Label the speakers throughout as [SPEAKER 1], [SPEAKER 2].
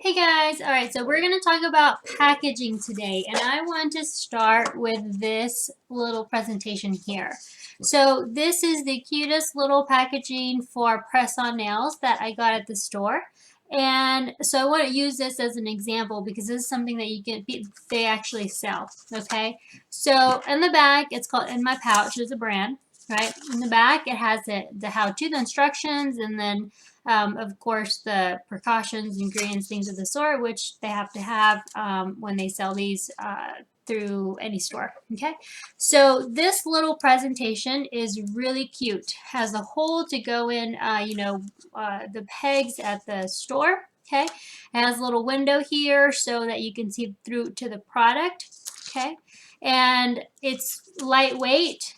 [SPEAKER 1] Hey guys, all right, so we're going to talk about packaging today, and I want to start with this little presentation here. So this is the cutest little packaging for press-on nails that I got at the store. And so I want to use this as an example because this is something that they actually sell, okay? So in the back, it's called In My Pouch, is a brand, right? In the back, it has the how-to, the instructions, and then of course, the precautions, ingredients, things of the sort, which they have to have when they sell these through any store. Okay, so this little presentation is really cute. Has a hole to go in, the pegs at the store. Okay, it has a little window here so that you can see through to the product. Okay, and it's lightweight.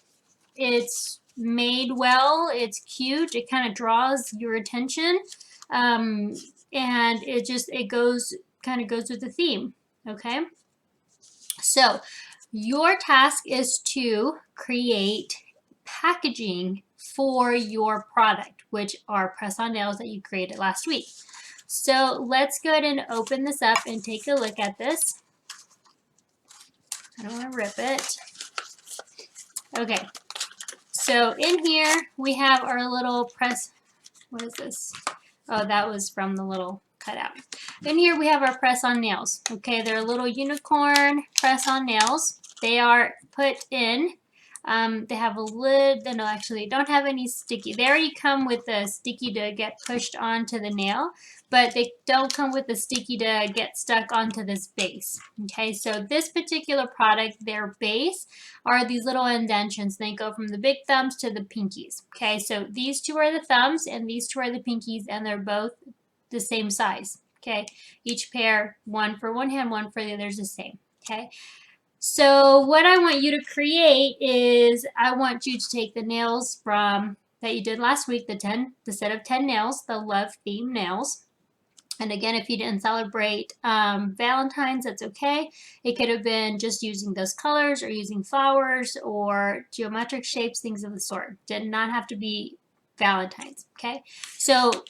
[SPEAKER 1] It's made well. It's cute. It kind of draws your attention, um, and it goes with the theme. Okay, so your task is to create packaging for your product, which are press-on nails that you created last week. So let's go ahead and open this up and take a look at this. I don't want to rip it. Okay, so in here we have our little press. What is this? Oh, that was from the little cutout. In here we have our press-on nails. Okay, they're little unicorn press-on nails. They are put in. They have a lid. No, actually, they don't have any sticky. They already come with the sticky to get pushed onto the nail, but they don't come with the sticky to get stuck onto this base. Okay, so this particular product, their base are these little indentions. They go from the big thumbs to the pinkies. Okay, so these two are the thumbs and these two are the pinkies, and they're both the same size. Okay, each pair, one for one hand, one for the other, is the same. Okay, so what I want you to create is I want you to take the nails from that you did last week, the set of 10 nails, the love theme nails. And again, if you didn't celebrate Valentine's, that's okay. It could have been just using those colors or using flowers or geometric shapes, things of the sort. Did not have to be Valentine's, okay? So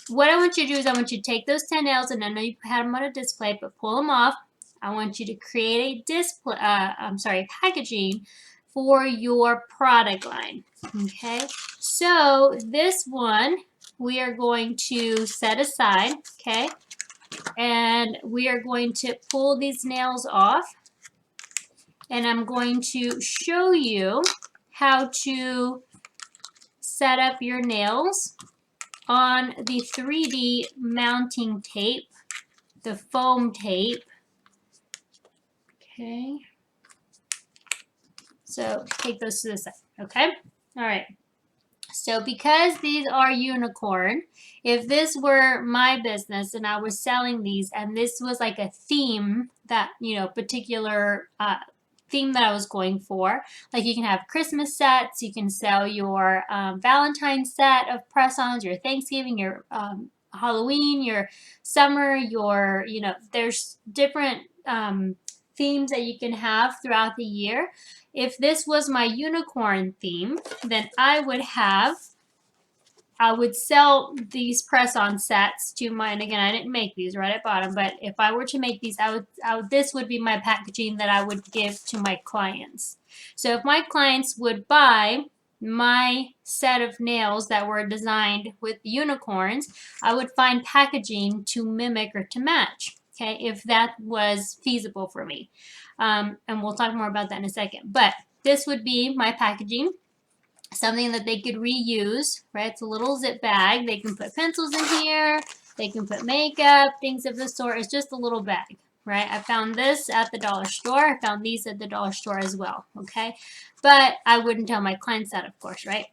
[SPEAKER 1] what I want you to do is I want you to take those 10 nails, and I know you had them on a display, but pull them off. I want you to create a packaging for your product line, okay? So this one we are going to set aside, okay? And we are going to pull these nails off, and I'm going to show you how to set up your nails on the 3D mounting tape, the foam tape. Okay, so take those to the side. Okay, all right. So because these are unicorn, if this were my business and I was selling these and this was like a theme that, particular theme that I was going for, like you can have Christmas sets, you can sell your Valentine set of press-ons, your Thanksgiving, your Halloween, your summer, there's different themes that you can have throughout the year. If this was my unicorn theme, then I would sell these press-on sets to mine. Again, I didn't make these, right? I bought them, but if I were to make these, this would be my packaging that I would give to my clients. So if my clients would buy my set of nails that were designed with unicorns, I would find packaging to mimic or to match. Okay, if that was feasible for me. And we'll talk more about that in a second. But this would be my packaging, something that they could reuse, right? It's a little zip bag. They can put pencils in here. They can put makeup, things of the sort. It's just a little bag, right? I found this at the dollar store. I found these at the dollar store as well, okay? But I wouldn't tell my clients that, of course, right?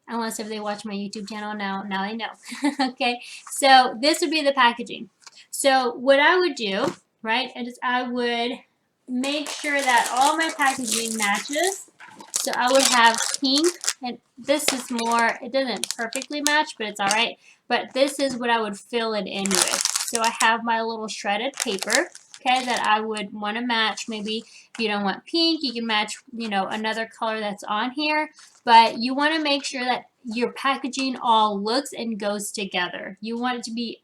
[SPEAKER 1] Unless if they watch my YouTube channel now they know, okay? So this would be the packaging. So what I would do, right, is I would make sure that all my packaging matches. So I would have pink, and this is more, it doesn't perfectly match, but it's all right. But this is what I would fill it in with. So I have my little shredded paper, okay, that I would want to match. Maybe if you don't want pink, you can match, another color that's on here. But you want to make sure that your packaging all looks and goes together. You want it to be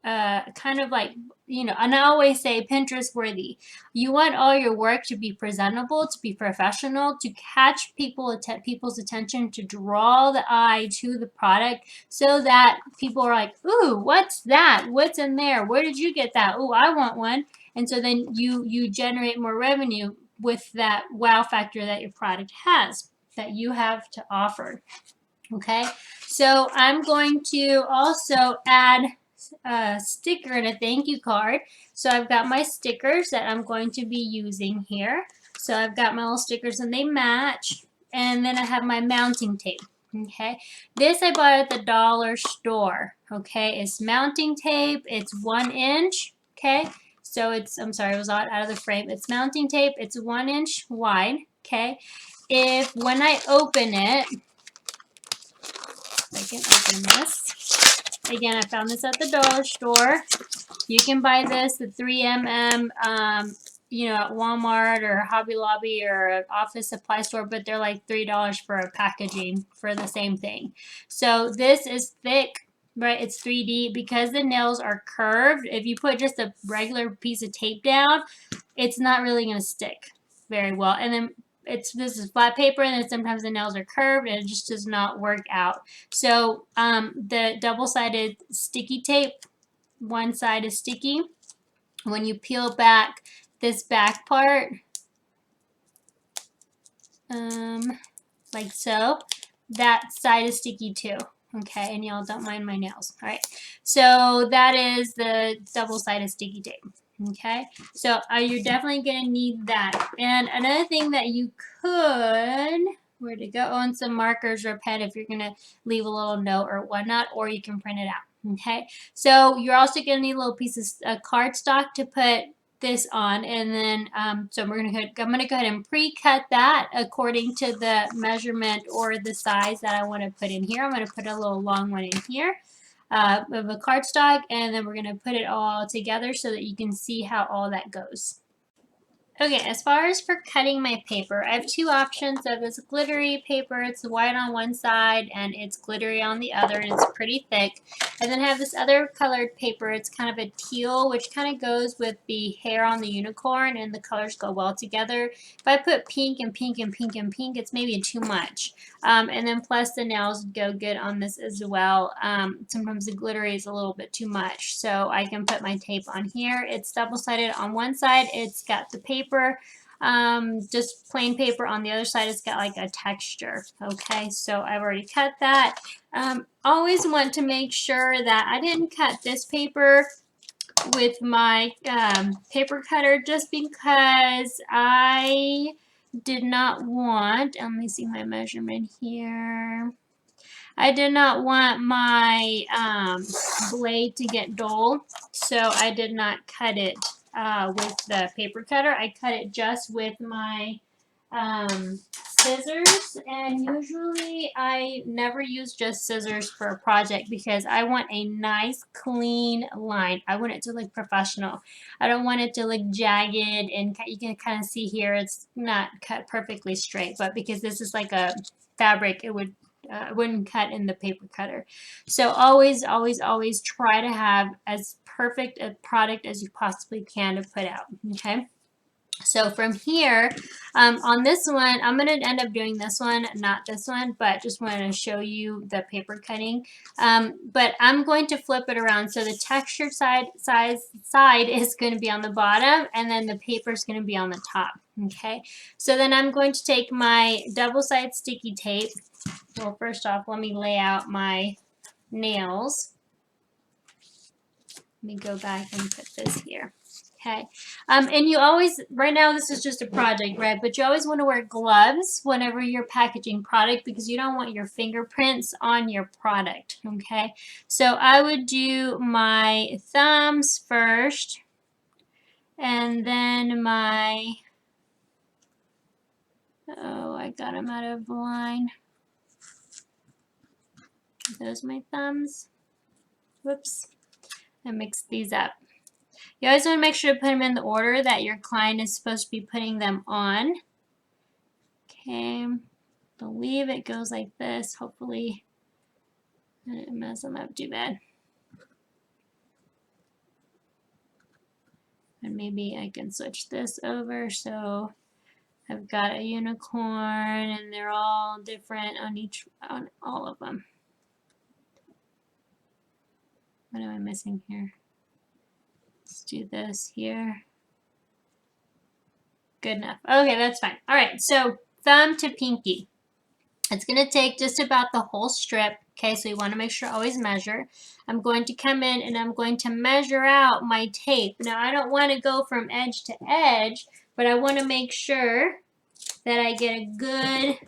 [SPEAKER 1] kind of like, you know, and I always say Pinterest worthy. You want all your work to be presentable, to be professional, to catch people's attention, to draw the eye to the product so that people are like, ooh, what's that? What's in there? Where did you get that? Ooh, I want one. And so then you generate more revenue with that wow factor that your product has, that you have to offer. Okay, so I'm going to also add a sticker and a thank you card. So I've got my stickers that I'm going to be using here. So I've got my little stickers and they match. And then I have my mounting tape. Okay, this I bought at the dollar store. Okay, it's mounting tape. It's 1 inch. Okay, so it's, I'm sorry, it was out of the frame. It's mounting tape. It's 1 inch wide. Okay, if when I open it, I can open this. Again, I found this at the dollar store. You can buy this, the 3mm, you know, at Walmart or Hobby Lobby or an office supply store, but they're like $3 for a packaging for the same thing. So this is thick, right? It's 3D because the nails are curved. If you put just a regular piece of tape down, it's not really going to stick very well. And then this is flat paper, and then sometimes the nails are curved, and it just does not work out. So the double-sided sticky tape, one side is sticky. When you peel back this back part, like so, that side is sticky too. Okay, and y'all don't mind my nails. All right, so that is the double-sided sticky tape. Okay, so you're definitely going to need that. And another thing that you could, where to go, on some markers or a pen if you're going to leave a little note or whatnot, or you can print it out. Okay, so you're also going to need a little piece of cardstock to put this on, and then so I'm gonna go ahead and pre-cut that according to the measurement or the size that I want to put in here. I'm going to put a little long one in here of a cardstock, and then we're going to put it all together so that you can see how all that goes. Okay, as far as for cutting my paper, I have two options of this glittery paper. It's white on one side and it's glittery on the other, and it's pretty thick. And then I have this other colored paper. It's kind of a teal, which kind of goes with the hair on the unicorn, and the colors go well together. If I put pink and pink and pink and pink, it's maybe too much. And then plus the nails go good on this as well. Sometimes the glittery is a little bit too much. So I can put my tape on here. It's double-sided on one side. It's got the paper, just plain paper. On the other side, it's got like a texture. Okay, so I've already cut that. Always want to make sure that I didn't cut this paper with my paper cutter, just because I did not want, let me see my measurement here. I did not want my blade to get dull, so I did not cut it with the paper cutter. I cut it just with my scissors, and usually I never use just scissors for a project because I want a nice clean line. I want it to look professional. I don't want it to look jagged, and you can kind of see here it's not cut perfectly straight, but because this is like a fabric, it wouldn't cut in the paper cutter. So always, always, always try to have as perfect a product as you possibly can to put out. Okay. So from here, on this one, I'm going to end up doing this one, not this one, but just wanted to show you the paper cutting. But I'm going to flip it around. So the textured side is going to be on the bottom, and then the paper is going to be on the top. Okay. So then I'm going to take my double-sided sticky tape. Well, first off, let me lay out my nails. Let me go back and put this here. Okay, and you always, right now this is just a project, right? But you always want to wear gloves whenever you're packaging product because you don't want your fingerprints on your product, okay? So I would do my thumbs first, and then my, oh, I got them out of line. Those my thumbs. Whoops, I mixed these up. You always want to make sure to put them in the order that your client is supposed to be putting them on. Okay, believe it goes like this. Hopefully I didn't mess them up too bad. And maybe I can switch this over so I've got a unicorn and they're all different on all of them. What am I missing here? Let's do this here. Good enough. Okay, that's fine. All right, so thumb to pinky. It's going to take just about the whole strip. Okay, so you want to make sure always measure. I'm going to come in and I'm going to measure out my tape. Now, I don't want to go from edge to edge, but I want to make sure that I get a good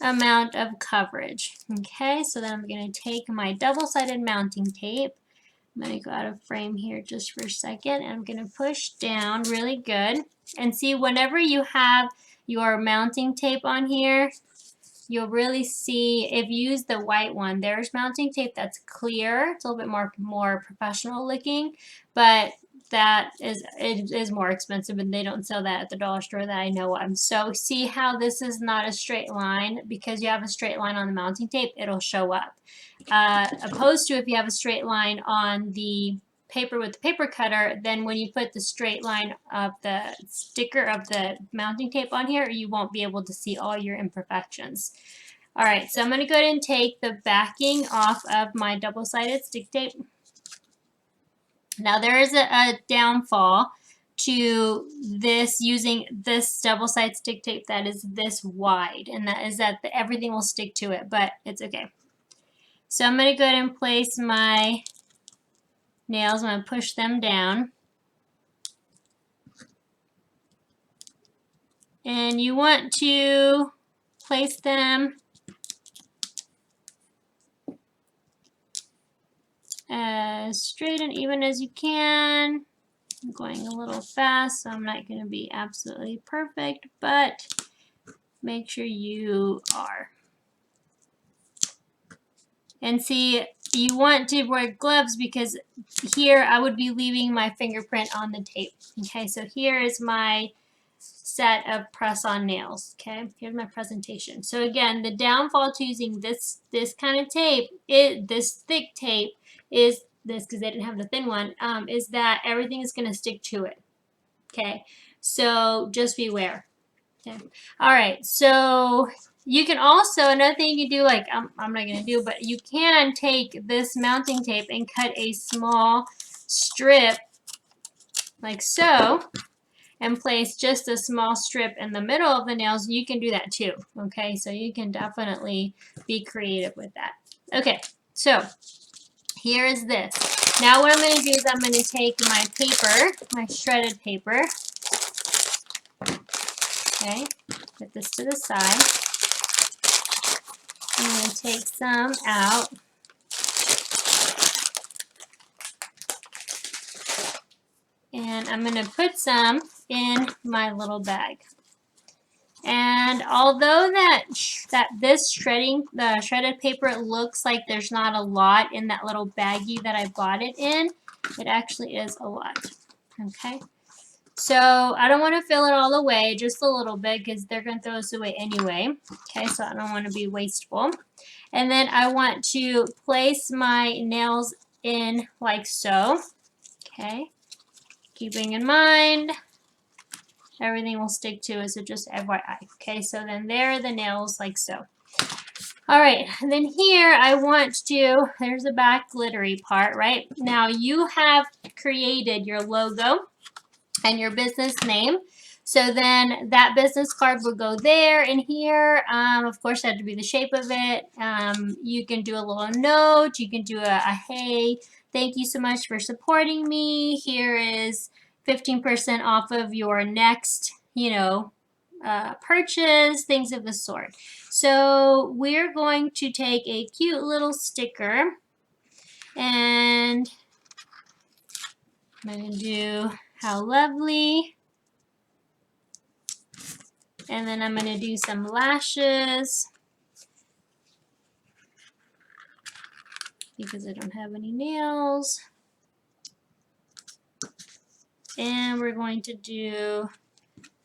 [SPEAKER 1] amount of coverage. Okay, so then I'm going to take my double-sided mounting tape. I'm going to go out of frame here just for a second, and I'm going to push down really good. And see, whenever you have your mounting tape on here, you'll really see, if you use the white one, there's mounting tape that's clear. It's a little bit more professional looking, but it is more expensive, and they don't sell that at the dollar store that I know of. So see how this is not a straight line? Because you have a straight line on the mounting tape, it'll show up. Opposed to if you have a straight line on the paper with the paper cutter, then when you put the straight line of the sticker of the mounting tape on here, you won't be able to see all your imperfections. All right, so I'm going to go ahead and take the backing off of my double-sided stick tape. Now there is a downfall to this, using this double-sided stick tape that is this wide, and that is that everything will stick to it, but it's okay. So I'm going to go ahead and place my nails. I'm going to push them down. And you want to place them as straight and even as you can. I'm going a little fast, so I'm not going to be absolutely perfect, but make sure you are. And see, you want to wear gloves because here I would be leaving my fingerprint on the tape. Okay, so here is my set of press-on nails. Okay, here's my presentation. So again, the downfall to using this kind of tape, this thick tape, is this, because they didn't have the thin one, is that everything is going to stick to it. Okay, so just beware. Okay, all right, so you can also, another thing you can do, like I'm not going to do, but you can take this mounting tape and cut a small strip like so, and place just a small strip in the middle of the nails. You can do that too. Okay, so you can definitely be creative with that. Okay, so here is this. Now what I'm going to do is I'm going to take my paper, my shredded paper. Okay, put this to the side. I'm going to take some out. And I'm going to put some in my little bag. And although this shredded paper looks like there's not a lot in that little baggie that I bought it in, it actually is a lot. Okay, so I don't want to fill it all away, just a little bit, because they're going to throw this away anyway. Okay, so I don't want to be wasteful. And then I want to place my nails in like so. Okay, keeping in mind everything will stick to it, so just FYI. Okay, so then there are the nails like so. All right, and then here I want to, there's the back glittery part, right? Now you have created your logo and your business name. So then that business card will go there and here. Of course, it had to be the shape of it. You can do a little note. You can do a hey, thank you so much for supporting me. Here is 15% off of your next, purchase, things of the sort. So we're going to take a cute little sticker, and I'm going to do how lovely. And then I'm going to do some lashes because I don't have any nails. And we're going to do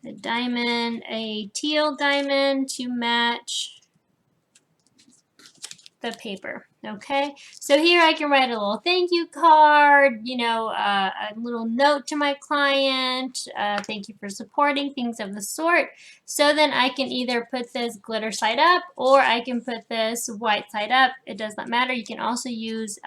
[SPEAKER 1] a diamond, a teal diamond to match the paper. Okay, so here I can write a little thank you card, you know, a little note to my client, thank you for supporting, things of the sort. So then I can either put this glitter side up or I can put this white side up. It does not matter. You can also use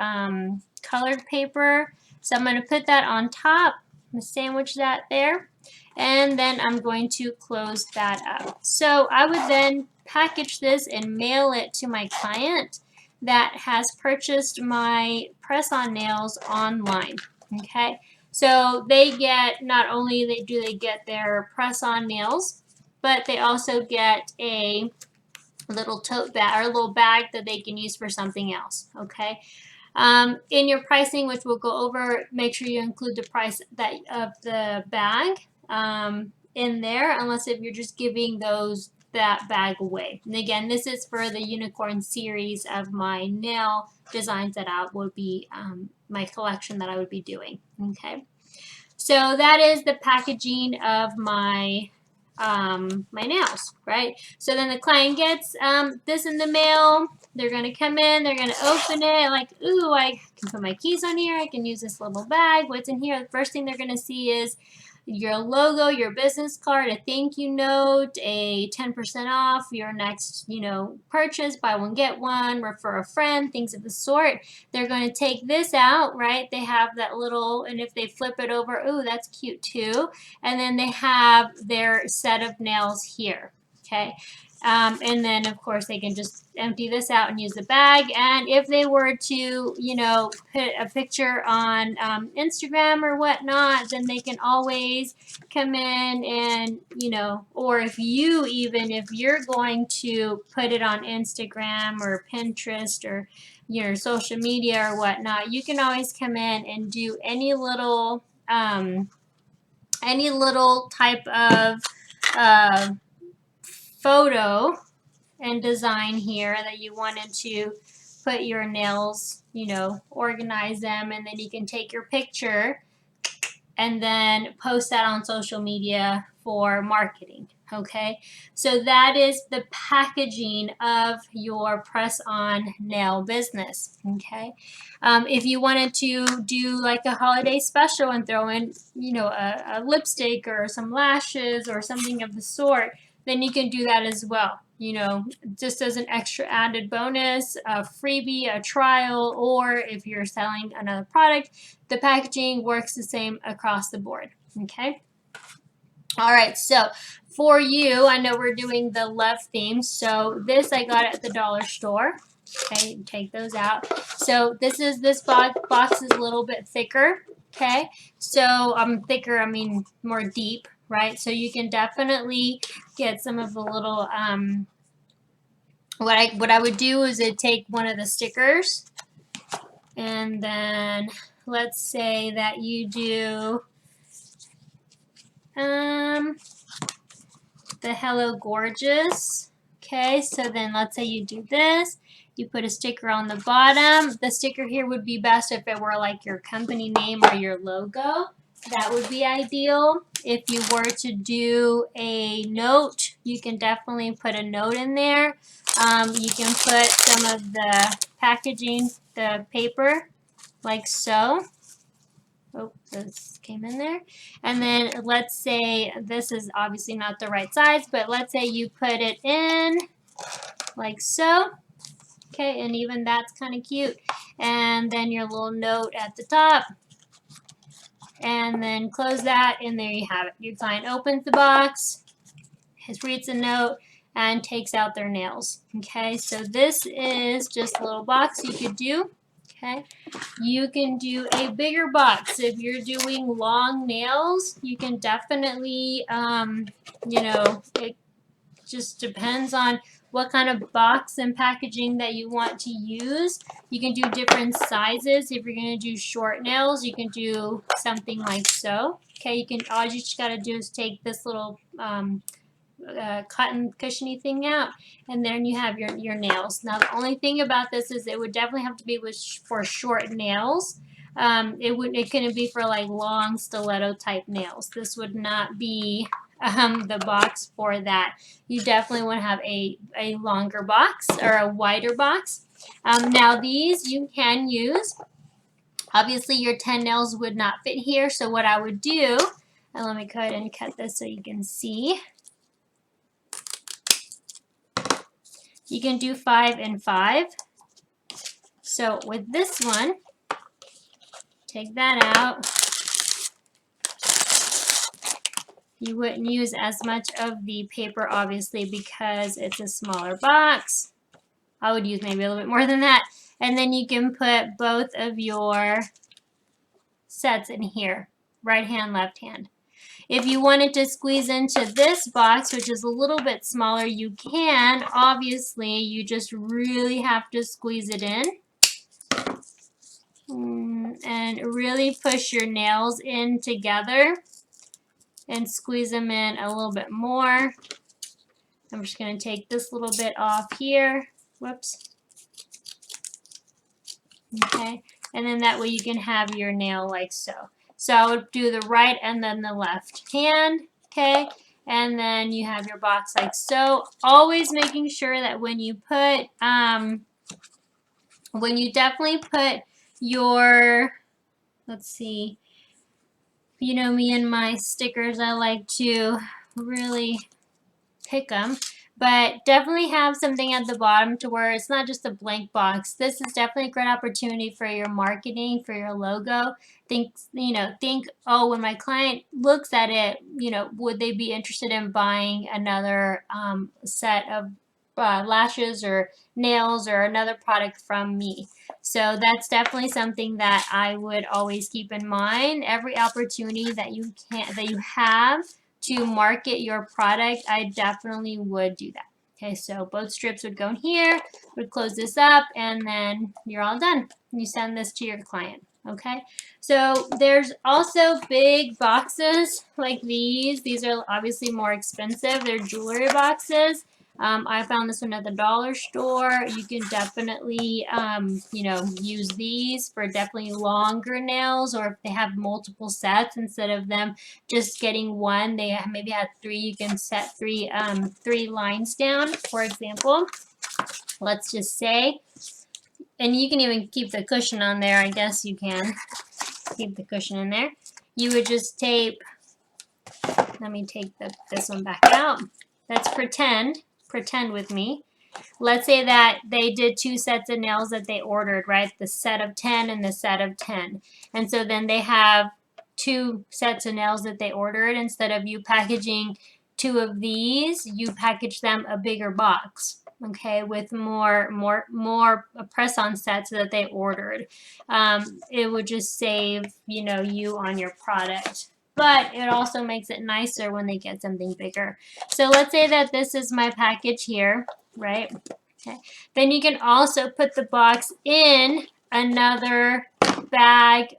[SPEAKER 1] colored paper. So I'm going to put that on top. I'm going to sandwich that there. And then I'm going to close that up. So I would then package this and mail it to my client that has purchased my press-on nails online. Okay, so they get, not only do they get their press-on nails, but they also get a little tote bag or a little bag that they can use for something else. Okay. In your pricing, which we'll go over, make sure you include the price that of the bag in there, unless if you're just giving that bag away. And again, this is for the unicorn series of my nail designs that I would be my collection that I would be doing. Okay, so that is the packaging of my my nails, right? So then the client gets this in the mail. They're going to come in, they're going to open it, like, ooh, I can put my keys on here, I can use this little bag. What's in here? The first thing they're going to see is your logo, your business card, a thank you note, a 10% off your next, you know, purchase, buy one, get one, refer a friend, things of the sort. They're going to take this out, right? They have that little, and if they flip it over, ooh, that's cute too. And then they have their set of nails here, okay? And then, of course, they can just empty this out and use the bag. And if they were to, you know, put a picture on Instagram or whatnot, then they can always come in and, you know, or if you're going to put it on Instagram or Pinterest or your social media or whatnot, you can always come in and do any little type of photo and design here that you wanted to put your nails, you know, organize them, and then you can take your picture and then post that on social media for marketing. Okay, so that is the packaging of your press-on nail business. Okay, if you wanted to do like a holiday special and throw in, you know, a lipstick or some lashes or something of the sort, then you can do that as well. You know, just as an extra added bonus, a freebie, a trial, or if you're selling another product, the packaging works the same across the board. Okay. All right, so for you, I know we're doing the love theme. So this I got at the dollar store. Okay, take those out. So this box is a little bit thicker. Okay, so thicker, I mean more deep, right? So you can definitely get some of the little what I would do is I'd take one of the stickers, and then let's say that you do the Hello Gorgeous. Okay, so then let's say you do this. You put a sticker on the bottom. The sticker here would be best if it were like your company name or your logo. That would be ideal. If you were to do a note, you can definitely put a note in there. You can put some of the packaging, the paper, like so. Oh, this came in there. And then let's say this is obviously not the right size, but let's say you put it in like so. Okay, and even that's kind of cute. And then your little note at the top. And then close that, and there you have it. Your client opens the box, reads a note, and takes out their nails. Okay, so this is just a little box you could do. Okay, you can do a bigger box. If you're doing long nails, you can definitely, you know, it just depends on what kind of box and packaging that you want to use. You can do different sizes. If you're going to do short nails, you can do something like so. Okay, you can, all you just got to do is take this little cotton cushiony thing out, and then you have your nails. Now the only thing about this is it would definitely have to be for short nails. It couldn't be for like long stiletto type nails. This would not be the box for that. You definitely want to have a longer box or a wider box. Now these you can use. Obviously your 10 nails would not fit here, so what I would do, and let me go ahead and cut this so you can see. You can do 5 and 5. So with this one, take that out. You wouldn't use as much of the paper, obviously, because it's a smaller box. I would use maybe a little bit more than that. And then you can put both of your sets in here, right hand, left hand. If you wanted to squeeze into this box, which is a little bit smaller, you can. Obviously, you just really have to squeeze it in. And really push your nails in together and squeeze them in a little bit more. I'm just going to take this little bit off here. Whoops. Okay, and then that way you can have your nail like so. So I would do the right and then the left hand, okay? And then you have your box like so. Always making sure that when you put, when you definitely put your, let's see, you know me and my stickers, I like to really pick them. But definitely have something at the bottom to where it's not just a blank box. This is definitely a great opportunity for your marketing, for your logo. Think, oh, when my client looks at it, would they be interested in buying another set of lashes or nails or another product from me? So that's definitely something that I would always keep in mind. Every opportunity that you have to market your product, I definitely would do that. Okay, so both strips would go in here, would close this up, and then you're all done. You send this to your client. Okay, so there's also big boxes like these. These are obviously more expensive. They're jewelry boxes. I found this one at the dollar store. You can definitely, use these for definitely longer nails, or if they have multiple sets instead of them just getting one, they maybe had 3. You can set 3 lines down, for example. Let's just say, and you can even keep the cushion on there. I guess you can keep the cushion in there. You would just tape. Let me take this one back out. Let's pretend with me. Let's say that they did 2 sets of nails that they ordered, right? The set of 10 and the set of 10. And so then they have 2 sets of nails that they ordered. Instead of you packaging 2 of these, you package them a bigger box, okay, with more press-on sets that they ordered. It would just save, you on your product. But it also makes it nicer when they get something bigger. So let's say that this is my package here, right? Okay. Then you can also put the box in another bag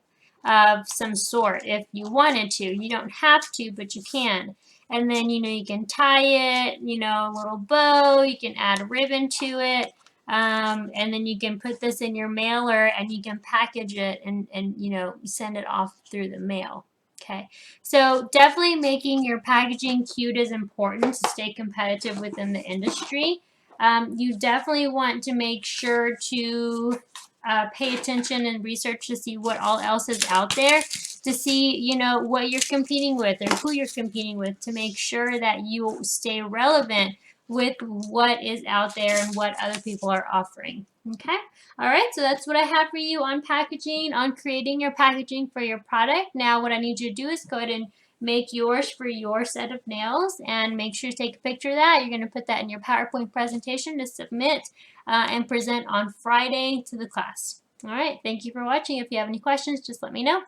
[SPEAKER 1] of some sort if you wanted to. You don't have to, but you can. And then, you can tie it, a little bow. You can add a ribbon to it. And then you can put this in your mailer and you can package it and send it off through the mail. Okay, so definitely making your packaging cute is important to stay competitive within the industry. You definitely want to make sure to pay attention and research to see what all else is out there, to see, what you're competing with or who you're competing with, to make sure that you stay relevant with what is out there and what other people are offering. Okay, all right, so that's what I have for you on packaging, on creating your packaging for your product. Now what I need you to do is go ahead and make yours for your set of nails, and make sure to take a picture of that. You're going to put that in your PowerPoint presentation to submit and present on Friday to the class. All right, thank you for watching. If you have any questions, just let me know.